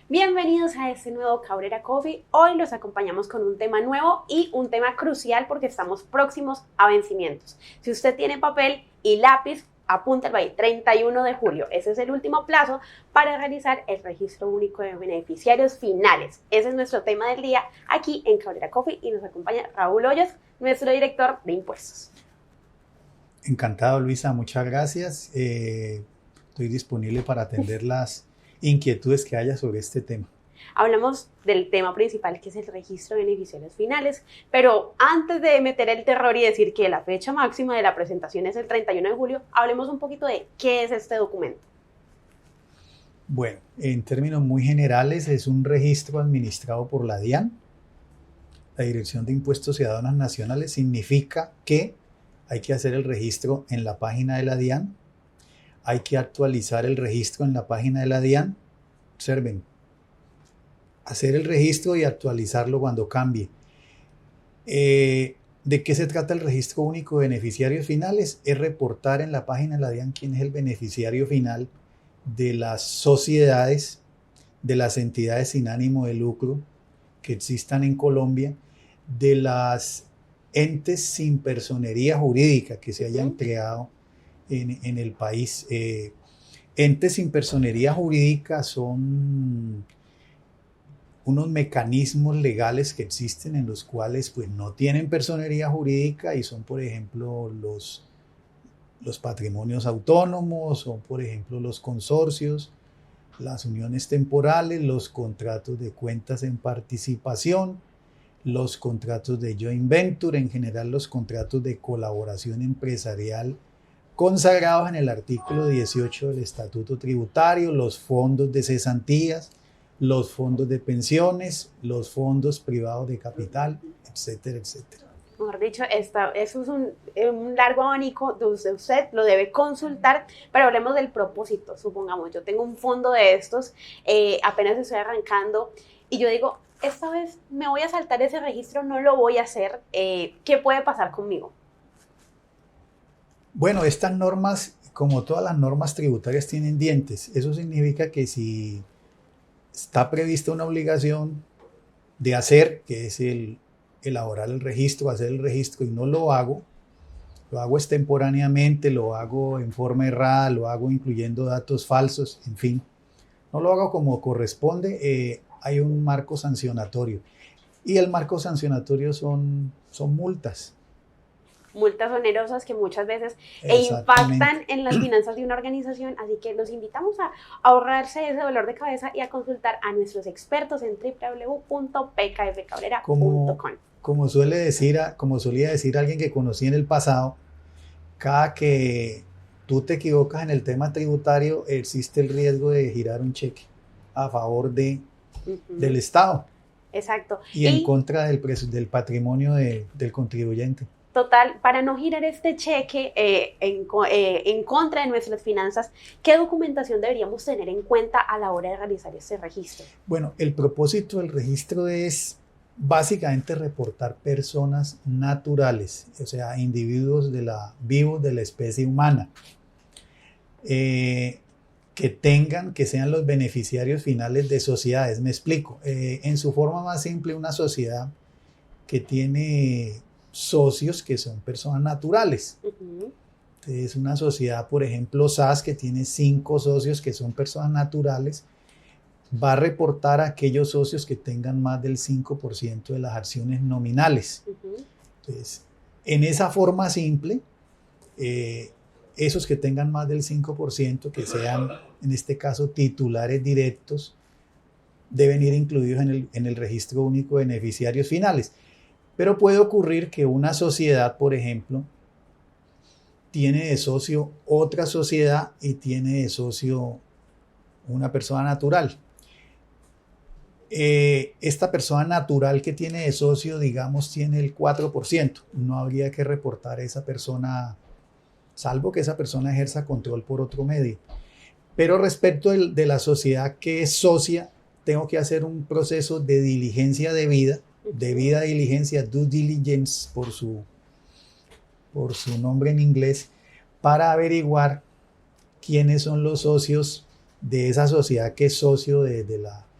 Bienvenidos a este nuevo Cabrera Coffee. Hoy los acompañamos con un tema nuevo y un tema crucial porque estamos próximos a vencimientos. Si usted tiene papel y lápiz, apúntelo ahí, 31 de julio. Ese es el último plazo para realizar el registro único de beneficiarios finales. Ese es nuestro tema del día aquí en Cabrera Coffee y nos acompaña Raúl Hoyos, nuestro director de impuestos. Encantado, Luisa, muchas gracias. Estoy disponible para atender las inquietudes que haya sobre este tema. Hablamos del tema principal, que es el registro de beneficiarios finales, pero antes de meter el terror y decir que la fecha máxima de la presentación es el 31 de julio, hablemos un poquito de qué es este documento. Bueno, en términos muy generales, es un registro administrado por la DIAN, la Dirección de Impuestos y Aduanas Nacionales. Significa que hay que hacer el registro en la página de la DIAN, hay que actualizar el registro en la página de la DIAN. Observen, hacer el registro y actualizarlo cuando cambie. ¿De qué se trata el registro único de beneficiarios finales? Es reportar en la página de la DIAN quién es el beneficiario final de las sociedades, de las entidades sin ánimo de lucro que existan en Colombia, de las entes sin personería jurídica que se hayan creado en el país. Entes sin personería jurídica son unos mecanismos legales que existen en los cuales pues, no tienen personería jurídica y son, por ejemplo, los patrimonios autónomos, o por ejemplo los consorcios, las uniones temporales, los contratos de cuentas en participación, los contratos de joint venture, en general los contratos de colaboración empresarial consagrados en el artículo 18 del Estatuto Tributario, los fondos de cesantías, los fondos de pensiones, los fondos privados de capital, etcétera, etcétera. Mejor dicho, eso es un largo abanico, usted lo debe consultar, pero hablemos del propósito. Supongamos, yo tengo un fondo de estos, apenas estoy arrancando, y yo digo, esta vez me voy a saltar ese registro, no lo voy a hacer, ¿qué puede pasar conmigo? Bueno, estas normas, como todas las normas tributarias, tienen dientes. Eso significa que si está prevista una obligación de hacer, que es elaborar el registro, hacer el registro, y no lo hago extemporáneamente, lo hago en forma errada, lo hago incluyendo datos falsos, en fin, no lo hago como corresponde, hay un marco sancionatorio. Y el marco sancionatorio son multas. Multas onerosas que muchas veces impactan en las finanzas de una organización, así que los invitamos a ahorrarse ese dolor de cabeza y a consultar a nuestros expertos en www.pkfcabrera.com. Como solía decir alguien que conocí en el pasado, cada que tú te equivocas en el tema tributario, existe el riesgo de girar un cheque a favor del Estado. Exacto. Y en contra del patrimonio del contribuyente. Total, para no girar este cheque en contra de nuestras finanzas, ¿qué documentación deberíamos tener en cuenta a la hora de realizar este registro? Bueno, el propósito del registro es básicamente reportar personas naturales, o sea, individuos vivos de la especie humana, que sean los beneficiarios finales de sociedades. Me explico. En su forma más simple, una sociedad que tiene socios que son personas naturales. Entonces, una sociedad, por ejemplo, SAS, que tiene 5 socios que son personas naturales, va a reportar a aquellos socios que tengan más del 5% de las acciones nominales. Entonces, en esa forma simple, esos que tengan más del 5%, que sean, en este caso, titulares directos, deben ir incluidos en el registro único de beneficiarios finales. Pero puede ocurrir que una sociedad, por ejemplo, tiene de socio otra sociedad y tiene de socio una persona natural. Esta persona natural que tiene de socio, digamos, tiene el 4%. No habría que reportar a esa persona, salvo que esa persona ejerza control por otro medio. Pero respecto de la sociedad que es socia, tengo que hacer un proceso de diligencia debida diligencia, due diligence por su nombre en inglés, para averiguar quiénes son los socios de esa sociedad que es socio de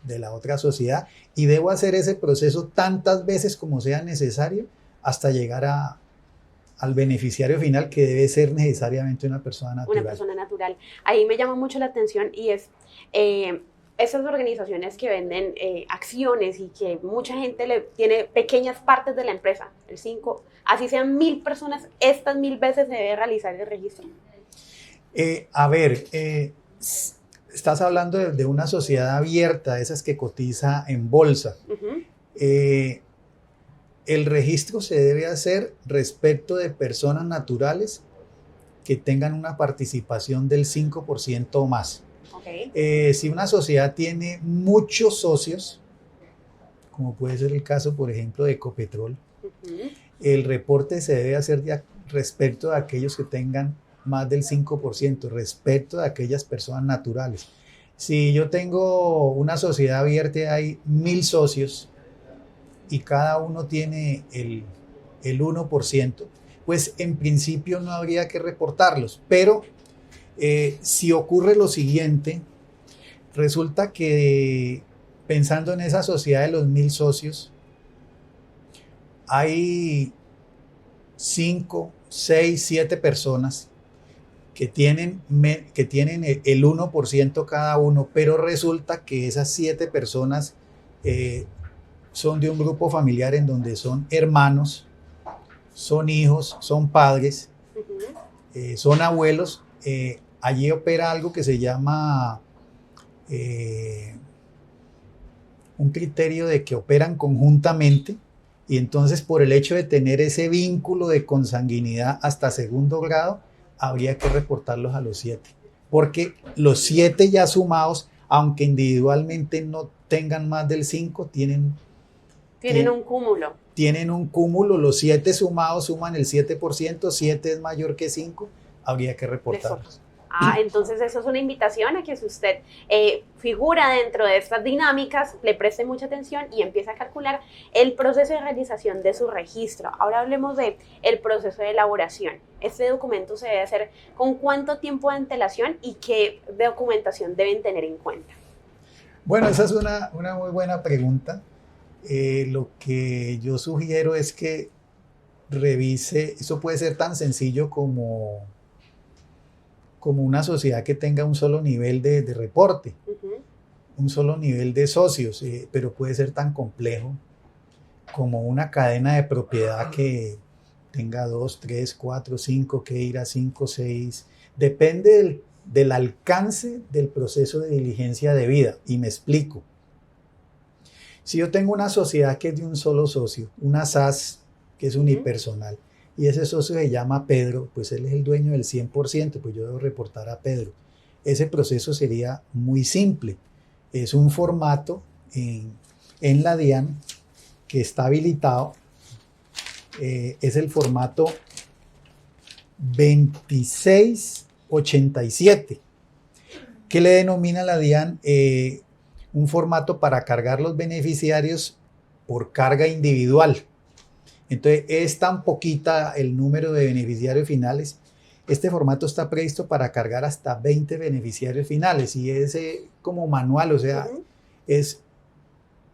de la otra sociedad y debo hacer ese proceso tantas veces como sea necesario hasta llegar al beneficiario final, que debe ser necesariamente una persona natural. Una persona natural. Ahí me llama mucho la atención y es esas organizaciones que venden acciones y que mucha gente le tiene pequeñas partes de la empresa, el 5, así sean 1000 personas, estas 1000 veces se debe realizar el registro. Estás hablando de una sociedad abierta, esas que cotiza en bolsa. Uh-huh. El registro se debe hacer respecto de personas naturales que tengan una participación del 5% o más. Okay. Si una sociedad tiene muchos socios, como puede ser el caso, por ejemplo, de Ecopetrol, Uh-huh. el reporte se debe hacer respecto de aquellos que tengan más del 5%, respecto de aquellas personas naturales. Si yo tengo una sociedad abierta y hay 1000 socios y cada uno tiene el 1%, pues en principio no habría que reportarlos. Pero si ocurre lo siguiente, resulta que pensando en esa sociedad de los 1000 socios, hay 5, 6, 7 personas que tienen el 1% cada uno, pero resulta que esas 7 personas son de un grupo familiar en donde son hermanos, son hijos, son padres, Uh-huh. son abuelos. Allí opera algo que se llama un criterio de que operan conjuntamente, y entonces por el hecho de tener ese vínculo de consanguinidad hasta segundo grado, habría que reportarlos a los 7, porque los 7 ya sumados, aunque individualmente no tengan más del 5, tienen un cúmulo. Tienen un cúmulo, los 7 sumados suman el 7%, 7 es mayor que 5, habría que reportarlos. Entonces eso es una invitación a que si usted figura dentro de estas dinámicas, le preste mucha atención y empiece a calcular el proceso de realización de su registro. Ahora hablemos del proceso de elaboración. Este documento se debe hacer con cuánto tiempo de antelación y qué documentación deben tener en cuenta. Bueno, esa es una muy buena pregunta. Lo que yo sugiero es que revise, eso puede ser tan sencillo como una sociedad que tenga un solo nivel de reporte, Uh-huh. un solo nivel de socios, pero puede ser tan complejo como una cadena de propiedad que tenga 2, 3, 4, 5, que ir a 5, 6. Depende del alcance del proceso de diligencia debida, y me explico. Si yo tengo una sociedad que es de un solo socio, una SAS que es unipersonal, y ese socio se llama Pedro, pues él es el dueño del 100%, pues yo debo reportar a Pedro. Ese proceso sería muy simple. Es un formato en la DIAN que está habilitado, es el formato 2687, que le denomina la DIAN un formato para cargar los beneficiarios por carga individual. Entonces es tan poquita el número de beneficiarios finales. Este formato está previsto para cargar hasta 20 beneficiarios finales y es como manual, o sea, es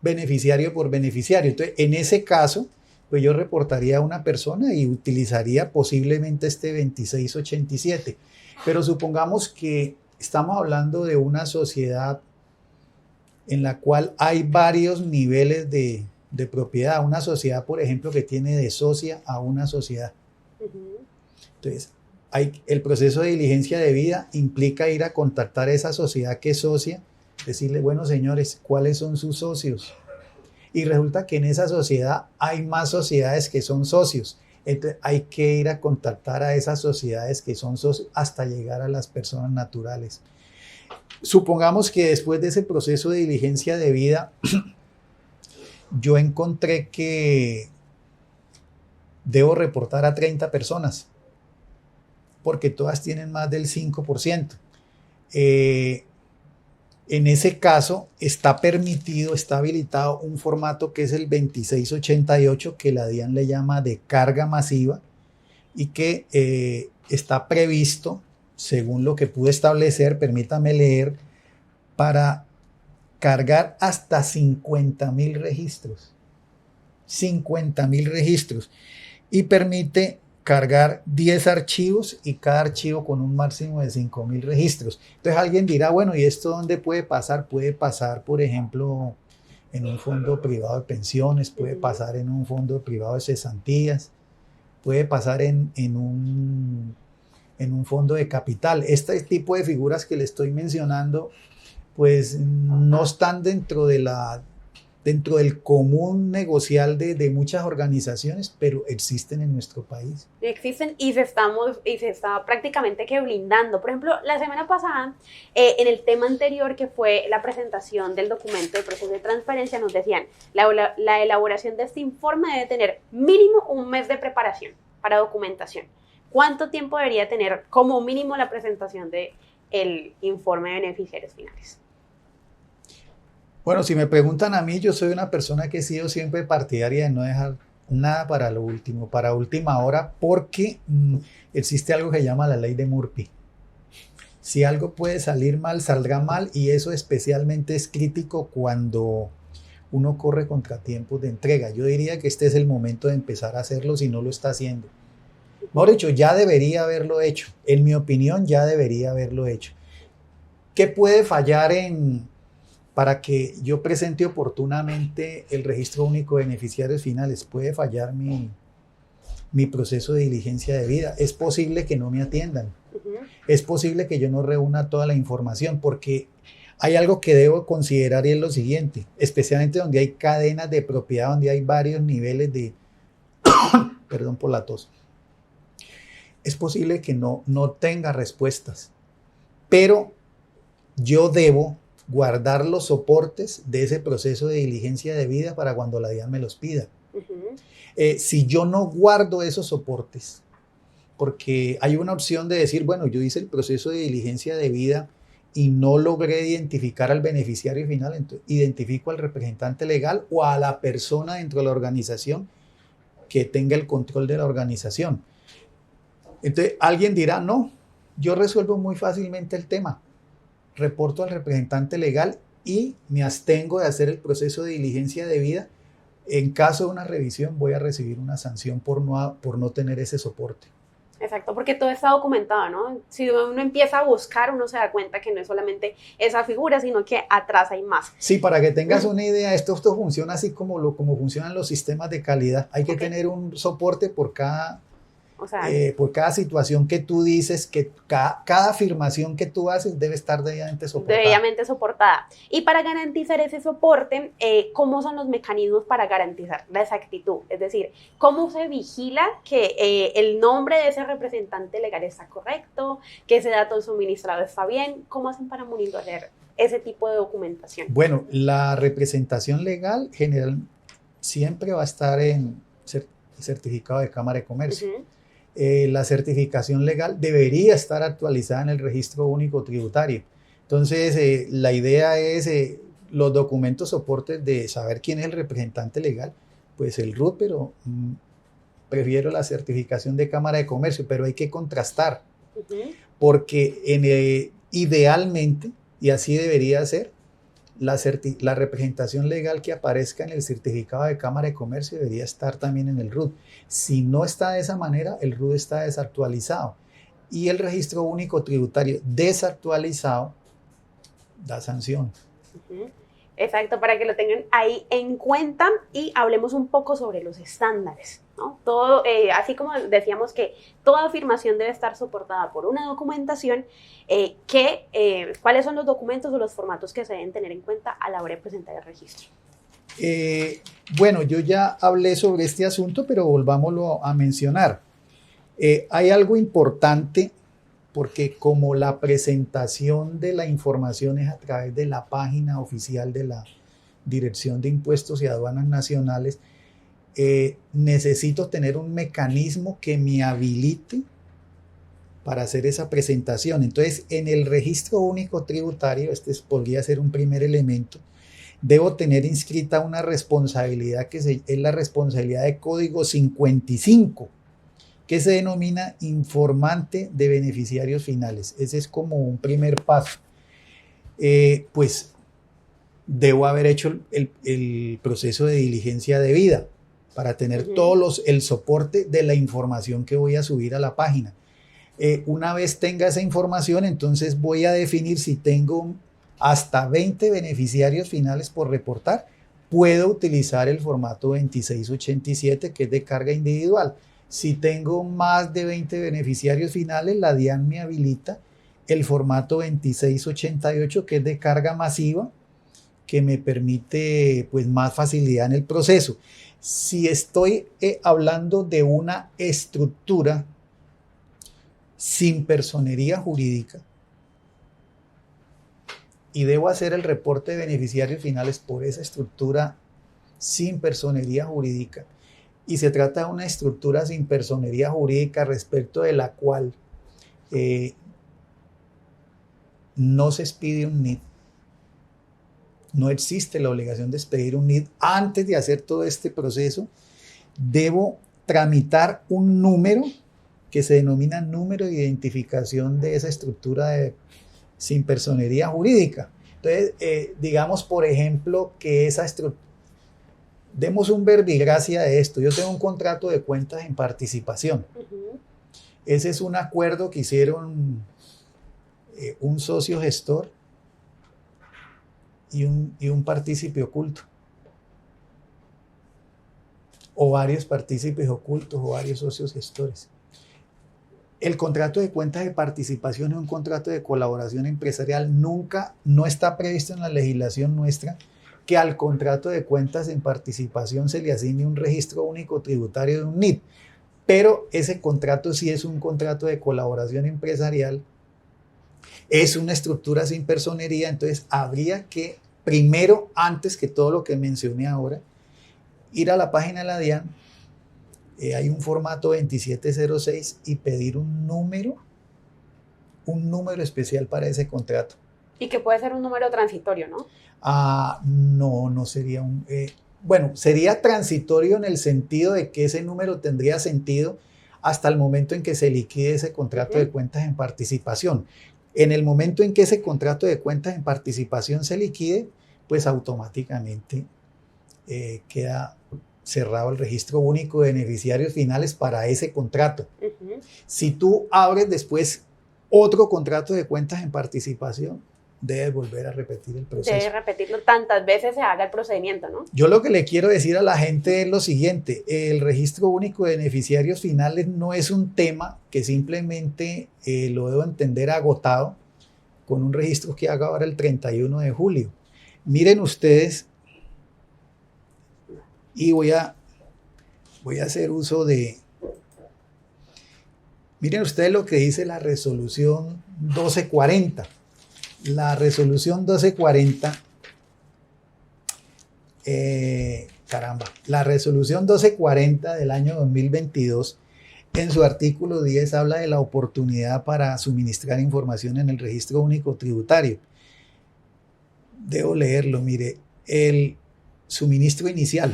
beneficiario por beneficiario. Entonces en ese caso, pues yo reportaría a una persona y utilizaría posiblemente este 2687. Pero supongamos que estamos hablando de una sociedad en la cual hay varios niveles de propiedad. Una sociedad, por ejemplo, que tiene de socia a una sociedad. Uh-huh. Entonces, el proceso de diligencia debida implica ir a contactar a esa sociedad que es socia, decirle, bueno, señores, ¿cuáles son sus socios? Y resulta que en esa sociedad hay más sociedades que son socios. Entonces, hay que ir a contactar a esas sociedades que son socios hasta llegar a las personas naturales. Supongamos que después de ese proceso de diligencia debida, yo encontré que debo reportar a 30 personas, porque todas tienen más del 5%. En ese caso está permitido, está habilitado un formato que es el 2688, que la DIAN le llama de carga masiva, y que está previsto, según lo que pude establecer, permítame leer, para cargar hasta 50.000 registros. 50.000 registros. Y permite cargar 10 archivos y cada archivo con un máximo de 5.000 registros. Entonces alguien dirá, bueno, ¿y esto dónde puede pasar? Puede pasar, por ejemplo, en un fondo privado de pensiones, puede pasar en un fondo privado de cesantías, puede pasar en un fondo de capital. Este tipo de figuras que le estoy mencionando, pues no están dentro del común negocial de muchas organizaciones, pero existen en nuestro país. Existen y se está prácticamente que blindando. Por ejemplo, la semana pasada, en el tema anterior que fue la presentación del documento de proceso de transparencia, nos decían, la elaboración de este informe debe tener mínimo un mes de preparación para documentación. ¿Cuánto tiempo debería tener como mínimo la presentación del informe de beneficiarios finales? Bueno, si me preguntan a mí, yo soy una persona que he sido siempre partidaria de no dejar nada para lo último, para última hora, porque existe algo que se llama la ley de Murphy. Si algo puede salir mal, saldrá mal, y eso especialmente es crítico cuando uno corre contra tiempos de entrega. Yo diría que este es el momento de empezar a hacerlo si no lo está haciendo. Mejor dicho, ya debería haberlo hecho. En mi opinión, ya debería haberlo hecho. ¿Qué puede fallar para que yo presente oportunamente el registro único de beneficiarios finales? Puede fallar mi proceso de diligencia de vida. Es posible que no me atiendan. Es posible que yo no reúna toda la información, porque hay algo que debo considerar, y es lo siguiente, especialmente donde hay cadenas de propiedad, donde hay varios niveles de... Perdón por la tos. Es posible que no tenga respuestas, pero yo debo guardar los soportes de ese proceso de diligencia de vida para cuando la DIAN me los pida. Si yo no guardo esos soportes, porque hay una opción de decir, bueno, yo hice el proceso de diligencia de vida y no logré identificar al beneficiario final, entonces identifico al representante legal o a la persona dentro de la organización que tenga el control de la organización. Entonces alguien dirá, no, yo resuelvo muy fácilmente el tema. Reporto al representante legal y me abstengo de hacer el proceso de diligencia de vida. En caso de una revisión voy a recibir una sanción por no tener ese soporte. Exacto, porque todo está documentado, ¿no? Si uno empieza a buscar, uno se da cuenta que no es solamente esa figura, sino que atrás hay más. Sí, para que tengas una idea, esto funciona así como funcionan los sistemas de calidad. Hay que tener un soporte por cada situación que tú dices, que cada afirmación que tú haces debe estar debidamente soportada. Y para garantizar ese soporte, ¿cómo son los mecanismos para garantizar la exactitud? Es decir, ¿cómo se vigila que el nombre de ese representante legal está correcto, que ese dato suministrado está bien? ¿Cómo hacen para monitorear ese tipo de documentación? Bueno, la representación legal general siempre va a estar en certificado de Cámara de Comercio. La certificación legal debería estar actualizada en el registro único tributario. Entonces, la idea es los documentos soportes de saber quién es el representante legal, pues el RUT, pero prefiero la certificación de Cámara de Comercio, pero hay que contrastar, porque idealmente, y así debería ser, la representación legal que aparezca en el certificado de Cámara de Comercio debería estar también en el RUT. Si no está de esa manera, el RUT está desactualizado. Y el registro único tributario desactualizado da sanción. Exacto, para que lo tengan ahí en cuenta, y hablemos un poco sobre los estándares, ¿no? Todo, así como decíamos que toda afirmación debe estar soportada por una documentación, ¿cuáles son los documentos o los formatos que se deben tener en cuenta a la hora de presentar el registro? Bueno, yo ya hablé sobre este asunto, pero volvámoslo a mencionar. Hay algo importante, porque como la presentación de la información es a través de la página oficial de la Dirección de Impuestos y Aduanas Nacionales, necesito tener un mecanismo que me habilite para hacer esa presentación. Entonces, en el registro único tributario, podría ser un primer elemento, debo tener inscrita una responsabilidad que es la responsabilidad de código 55, que se denomina informante de beneficiarios finales. Ese es como un primer paso. Pues debo haber hecho el proceso de diligencia debida para tener el soporte de la información que voy a subir a la página. Una vez tenga esa información, entonces voy a definir si tengo hasta 20 beneficiarios finales por reportar. Puedo utilizar el formato 2687, que es de carga individual. Si tengo más de 20 beneficiarios finales, la DIAN me habilita el formato 2688, que es de carga masiva, que me permite pues más facilidad en el proceso. Si estoy hablando de una estructura sin personería jurídica y debo hacer el reporte de beneficiarios finales por esa estructura sin personería jurídica, y se trata de una estructura sin personería jurídica respecto de la cual no se expide un NID, no existe la obligación de expedir un NID antes de hacer todo este proceso, debo tramitar un número que se denomina número de identificación de esa estructura sin personería jurídica. Entonces, digamos, por ejemplo, que esa estructura, demos un verbigracia de esto. Yo tengo un contrato de cuentas en participación. Ese es un acuerdo que hicieron un socio gestor y un partícipe oculto, o varios partícipes ocultos, o varios socios gestores. El contrato de cuentas de participación es un contrato de colaboración empresarial. No está previsto en la legislación nuestra que al contrato de cuentas en participación se le asigne un registro único tributario de un NID, pero ese contrato sí es un contrato de colaboración empresarial, es una estructura sin personería. Entonces habría que, primero, antes que todo lo que mencioné ahora, ir a la página de la DIAN, hay un formato 2706, y pedir un número especial para ese contrato. Y que puede ser un número transitorio, ¿no? No sería bueno, sería transitorio en el sentido de que ese número tendría sentido hasta el momento en que se liquide ese contrato de cuentas en participación. En el momento en que ese contrato de cuentas en participación se liquide, pues automáticamente queda cerrado el registro único de beneficiarios finales para ese contrato. Si tú abres después otro contrato de cuentas en participación, debes volver a repetir el proceso. Debes repetirlo tantas veces se haga el procedimiento, ¿no? Yo lo que le quiero decir a la gente es lo siguiente: el registro único de beneficiarios finales no es un tema que simplemente lo debo entender agotado con un registro que haga ahora el 31 de julio. Miren ustedes, y voy a hacer uso de... Miren ustedes lo que dice la resolución 1240. La resolución 1240, la resolución 1240 del año 2022, en su artículo 10 habla de la oportunidad para suministrar información en el registro único tributario. Debo leerlo, mire, el suministro inicial,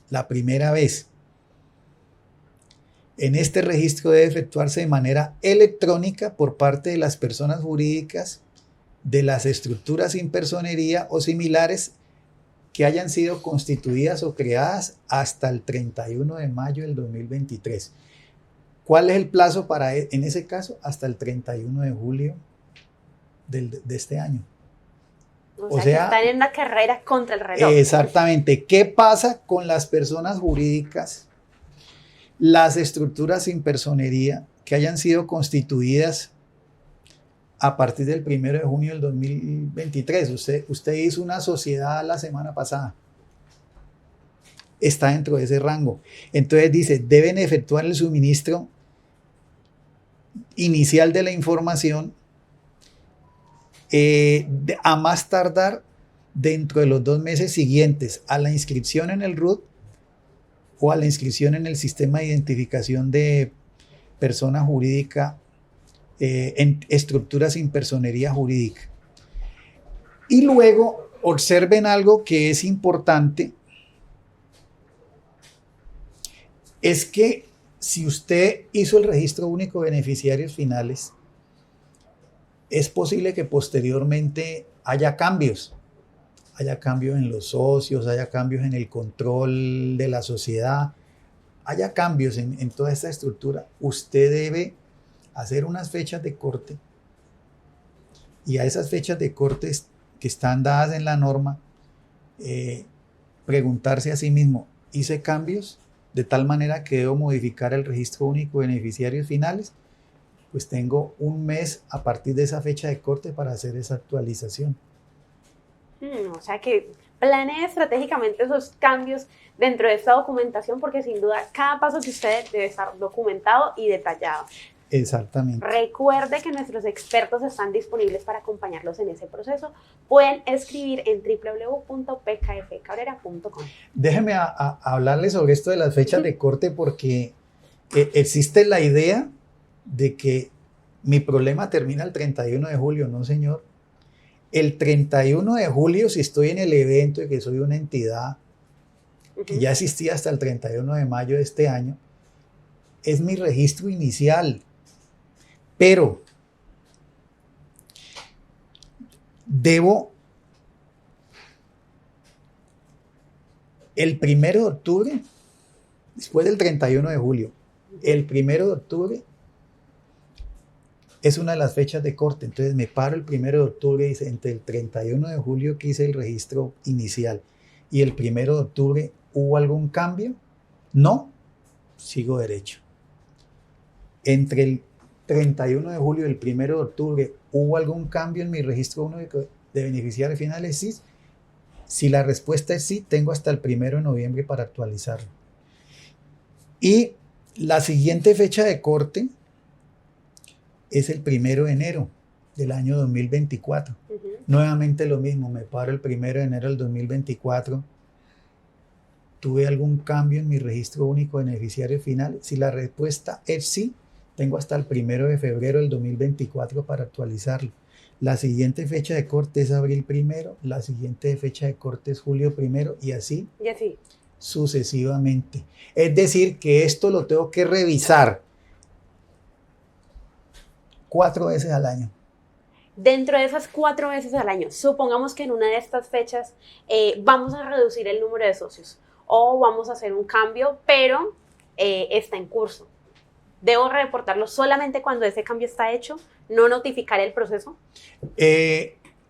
la primera vez. En este registro debe efectuarse de manera electrónica por parte de las personas jurídicas de las estructuras sin personería o similares que hayan sido constituidas o creadas hasta el 31 de mayo del 2023. ¿Cuál es el plazo en ese caso? Hasta el 31 de julio de este año. O sea, que están en una carrera contra el reloj. Exactamente. ¿Qué pasa con las personas jurídicas, las estructuras sin personería que hayan sido constituidas a partir del 1 de junio del 2023? Usted hizo una sociedad la semana pasada. Está dentro de ese rango. Entonces dice, deben efectuar el suministro inicial de la información a más tardar dentro de los 2 meses siguientes a la inscripción en el RUT o a la inscripción en el sistema de identificación de persona jurídica en estructuras sin personería jurídica. Y luego observen algo que es importante, es que si usted hizo el registro único de beneficiarios finales, es posible que posteriormente haya cambios. haya cambios en los socios, haya cambios en el control de la sociedad, haya cambios en toda esta estructura, usted debe hacer unas fechas de corte y a esas fechas de cortes que están dadas en la norma, preguntarse a sí mismo, ¿hice cambios de tal manera que debo modificar el registro único de beneficiarios finales? Pues tengo un mes a partir de esa fecha de corte para hacer esa actualización. O sea que planee estratégicamente esos cambios dentro de esta documentación, porque sin duda cada paso que usted debe estar documentado y detallado. Exactamente. Recuerde que nuestros expertos están disponibles para acompañarlos en ese proceso. Pueden escribir en www.pkfcabrera.com. Déjeme hablarles sobre esto de las fechas de corte, porque existe la idea de que mi problema termina el 31 de julio. No, señor. El 31 de julio, si estoy en el evento de que soy una entidad que ya existía hasta el 31 de mayo de este año, es mi registro inicial. Pero debo el 1 de octubre, después del 31 de julio, el 1 de octubre es una de las fechas de corte. Entonces me paro el 1 de octubre y dice, entre el 31 de julio que hice el registro inicial y el 1 de octubre, ¿hubo algún cambio? No, sigo derecho. Entre el 31 de julio y el 1 de octubre, ¿hubo algún cambio en mi registro único de beneficiarios finales? Sí. Si la respuesta es sí, tengo hasta el 1 de noviembre para actualizarlo. Y la siguiente fecha de corte es el 1 de enero del año 2024. Nuevamente lo mismo, me paro el 1 de enero del 2024. ¿Tuve algún cambio en mi registro único de beneficiarios finales? Si la respuesta es sí, tengo hasta el 1 de febrero del 2024 para actualizarlo. La siguiente fecha de corte es abril 1, la siguiente fecha de corte es julio 1 y así sucesivamente. Es decir, que esto lo tengo que revisar 4 veces al año. Dentro de esas 4 veces al año, supongamos que en una de estas fechas vamos a reducir el número de socios o vamos a hacer un cambio, pero está en curso. ¿Debo reportarlo solamente cuando ese cambio está hecho? ¿No notificar el proceso?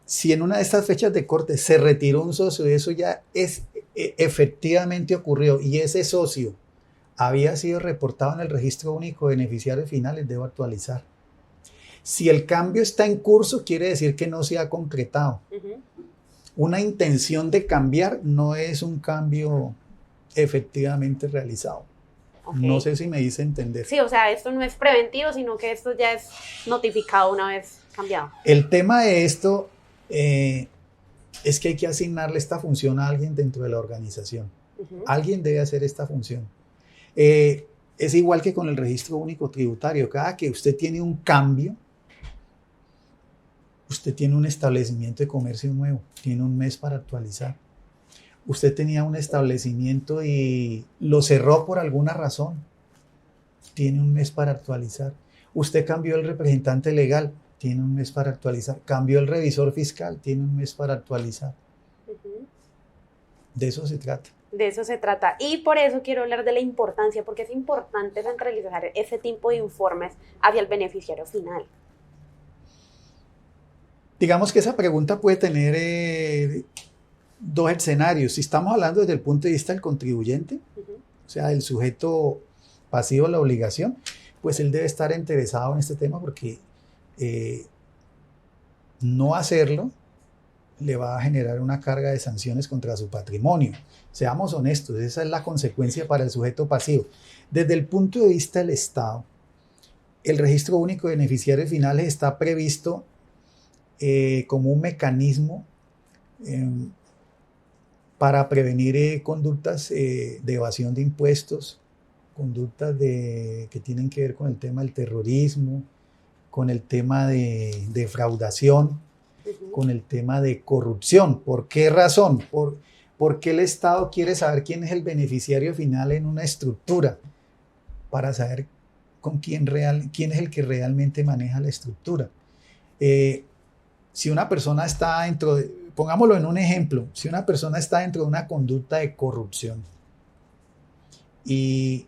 Si en una de estas fechas de corte se retiró un socio y eso ya es efectivamente ocurrió y ese socio había sido reportado en el registro único de beneficiarios finales, debo actualizar. Si el cambio está en curso, quiere decir que no se ha concretado. Una intención de cambiar no es un cambio efectivamente realizado. Okay. No sé si me hice entender. Sí, o sea, esto no es preventivo, sino que esto ya es notificado una vez cambiado. El tema de esto es que hay que asignarle esta función a alguien dentro de la organización. Alguien debe hacer esta función. Es igual que con el registro único tributario. Cada que usted tiene un cambio, usted tiene un establecimiento de comercio nuevo, tiene un mes para actualizar. Usted tenía un establecimiento y lo cerró por alguna razón, tiene un mes para actualizar. Usted cambió el representante legal, tiene un mes para actualizar. Cambió el revisor fiscal, tiene un mes para actualizar. De eso se trata. De eso se trata. Y por eso quiero hablar de la importancia, porque es importante centralizar ese tipo de informes hacia el beneficiario final. Digamos que esa pregunta puede tener dos escenarios. Si estamos hablando desde el punto de vista del contribuyente, o sea, del sujeto pasivo a la obligación, pues él debe estar interesado en este tema porque no hacerlo le va a generar una carga de sanciones contra su patrimonio. Seamos honestos, esa es la consecuencia para el sujeto pasivo. Desde el punto de vista del Estado, el registro único de beneficiarios finales está previsto como un mecanismo para prevenir conductas de evasión de impuestos, conductas que tienen que ver con el tema del terrorismo, con el tema de defraudación, con el tema de corrupción. ¿Por qué razón? Porque el Estado quiere saber quién es el beneficiario final en una estructura, para saber quién es el que realmente maneja la estructura. si una persona está dentro de, pongámoslo en un ejemplo, si una persona está dentro de una conducta de corrupción y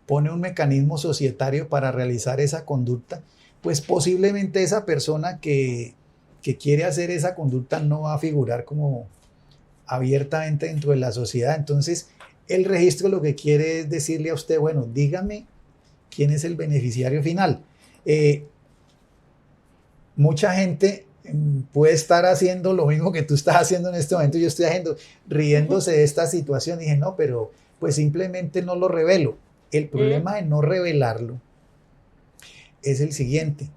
pone un mecanismo societario para realizar esa conducta, pues posiblemente esa persona que quiere hacer esa conducta no va a figurar como abiertamente dentro de la sociedad. Entonces, el registro lo que quiere es decirle a usted, bueno, dígame quién es el beneficiario final. Mucha gente puede estar haciendo lo mismo que tú estás haciendo en este momento, yo estoy haciendo, riéndose de esta situación, y dije, no, pero pues simplemente no lo revelo. El problema de no revelarlo es el siguiente.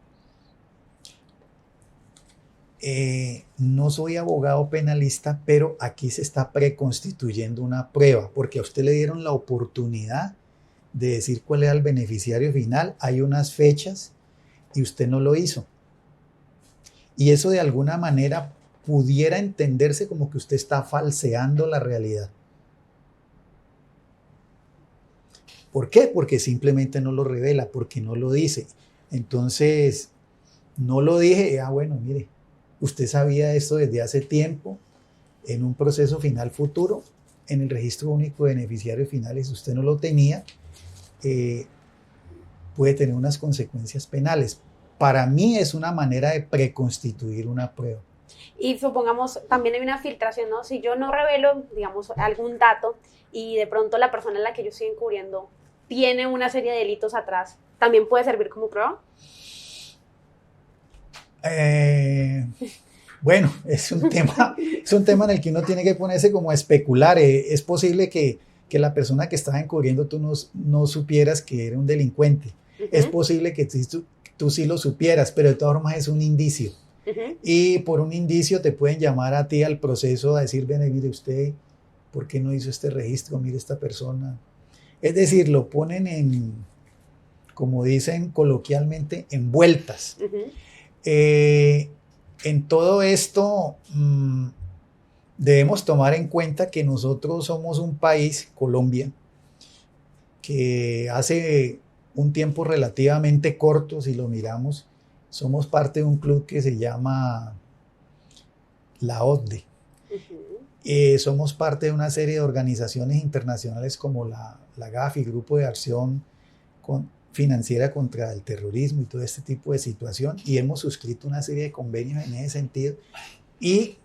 No soy abogado penalista, pero aquí se está preconstituyendo una prueba, porque a usted le dieron la oportunidad de decir cuál era el beneficiario final, hay unas fechas y usted no lo hizo. Y eso de alguna manera pudiera entenderse como que usted está falseando la realidad. ¿Por qué? Porque simplemente no lo revela, porque no lo dice. Entonces, no lo dije, bueno, mire, usted sabía esto desde hace tiempo, en un proceso final futuro, en el registro único de beneficiarios finales, usted no lo tenía, puede tener unas consecuencias penales. Para mí es una manera de preconstituir una prueba. Y supongamos, también hay una filtración, ¿no? Si yo no revelo, digamos, algún dato y de pronto la persona a la que yo estoy encubriendo tiene una serie de delitos atrás, ¿también puede servir como prueba? Bueno, es un tema en el que uno tiene que ponerse como a especular. Es posible que la persona que estaba encubriendo tú no supieras que era un delincuente. Es posible que tú sí lo supieras, pero de todas formas es un indicio. Y por un indicio te pueden llamar a ti al proceso a decir, ven, mire usted, ¿por qué no hizo este registro? Mire esta persona. Es decir, lo ponen en, como dicen coloquialmente, en vueltas. En todo esto debemos tomar en cuenta que nosotros somos un país, Colombia, que hace un tiempo relativamente corto, si lo miramos, somos parte de un club que se llama la OCDE. Somos parte de una serie de organizaciones internacionales como la GAFI, Grupo de Acción Financiera contra el Terrorismo y todo este tipo de situación, y hemos suscrito una serie de convenios en ese sentido, y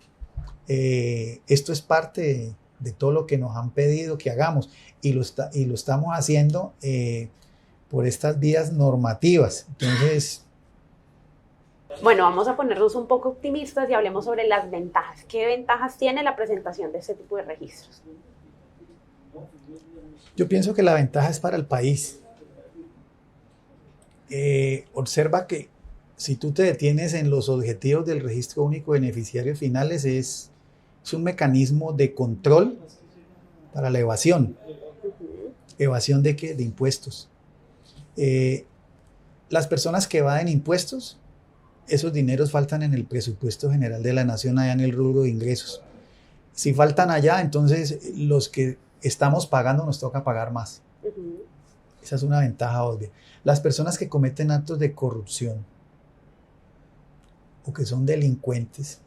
esto es parte de todo lo que nos han pedido que hagamos, y lo estamos haciendo por estas vías normativas. Entonces, bueno, vamos a ponernos un poco optimistas y hablemos sobre las ventajas. ¿Qué ventajas tiene la presentación de este tipo de registros? Yo pienso que la ventaja es para el país. Observa que si tú te detienes en los objetivos del registro único de beneficiarios finales, es un mecanismo de control para la evasión. ¿Evasión de qué? De impuestos. Las personas que evaden impuestos, esos dineros faltan en el presupuesto general de la nación, allá en el rubro de ingresos. Si faltan allá, entonces los que estamos pagando nos toca pagar más. Esa es una ventaja obvia. Las personas que cometen actos de corrupción o que son delincuentes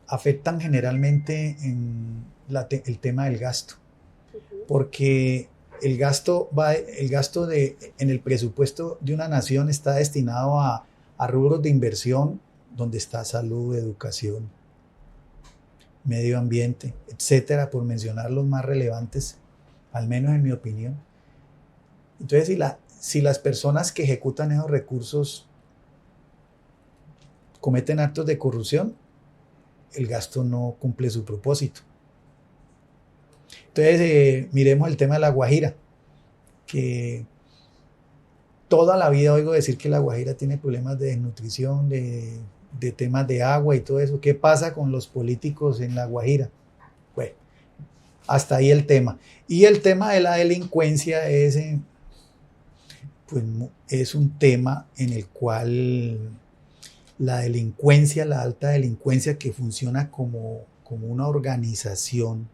afectan generalmente en el tema del gasto, porque el gasto en el presupuesto de una nación está destinado a rubros de inversión donde está salud, educación, medio ambiente, etcétera, por mencionar los más relevantes, al menos en mi opinión. Entonces, si las personas que ejecutan esos recursos cometen actos de corrupción, el gasto no cumple su propósito. Entonces, miremos el tema de La Guajira, que toda la vida oigo decir que La Guajira tiene problemas de desnutrición, de temas de agua y todo eso. ¿Qué pasa con los políticos en La Guajira? Bueno, hasta ahí el tema. Y el tema de la delincuencia es un tema en el cual la delincuencia, la alta delincuencia que funciona como una organización,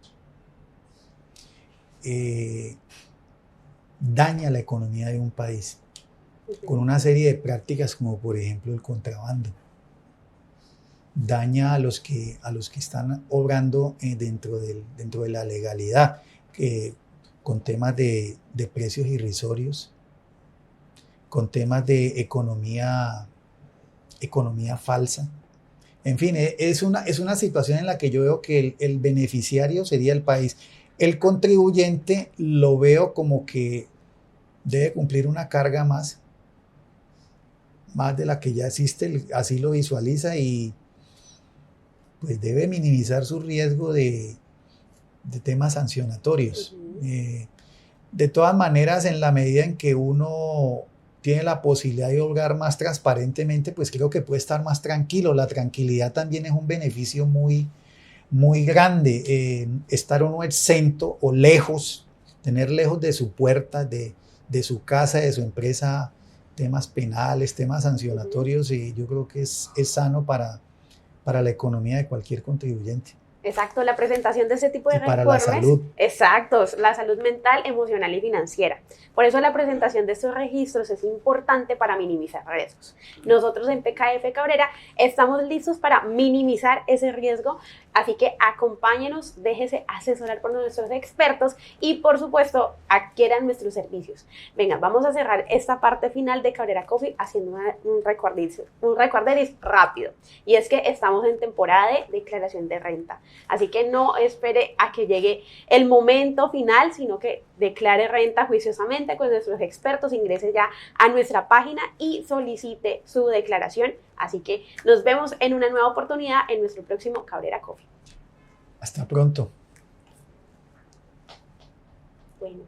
daña la economía de un país con una serie de prácticas como por ejemplo el contrabando. daña a los que están obrando dentro de la legalidad, con temas de precios irrisorios, con temas de economía falsa. En fin, es una situación en la que yo veo que el beneficiario sería el país. El contribuyente lo veo como que debe cumplir una carga más de la que ya existe, así lo visualiza, y pues debe minimizar su riesgo de temas sancionatorios. De todas maneras, en la medida en que uno tiene la posibilidad de obrar más transparentemente, pues creo que puede estar más tranquilo. La tranquilidad también es un beneficio muy, muy grande. Estar uno exento o lejos, tener lejos de su puerta, de su casa, de su empresa, temas penales, temas sancionatorios, y yo creo que es sano para la economía de cualquier contribuyente. Exacto, la presentación de ese tipo de y para la salud. Exacto, la salud mental, emocional y financiera. Por eso la presentación de estos registros es importante para minimizar riesgos. Nosotros en PKF Cabrera estamos listos para minimizar ese riesgo, así que acompáñenos, déjese asesorar por nuestros expertos y por supuesto adquieran nuestros servicios. Venga, vamos a cerrar esta parte final de Cabrera Coffee haciendo un recorderis rápido. Y es que estamos en temporada de declaración de renta. Así que no espere a que llegue el momento final, sino que declare renta juiciosamente con nuestros expertos, ingrese ya a nuestra página y solicite su declaración. Así que nos vemos en una nueva oportunidad en nuestro próximo Cabrera Coffee. Hasta pronto. Bueno.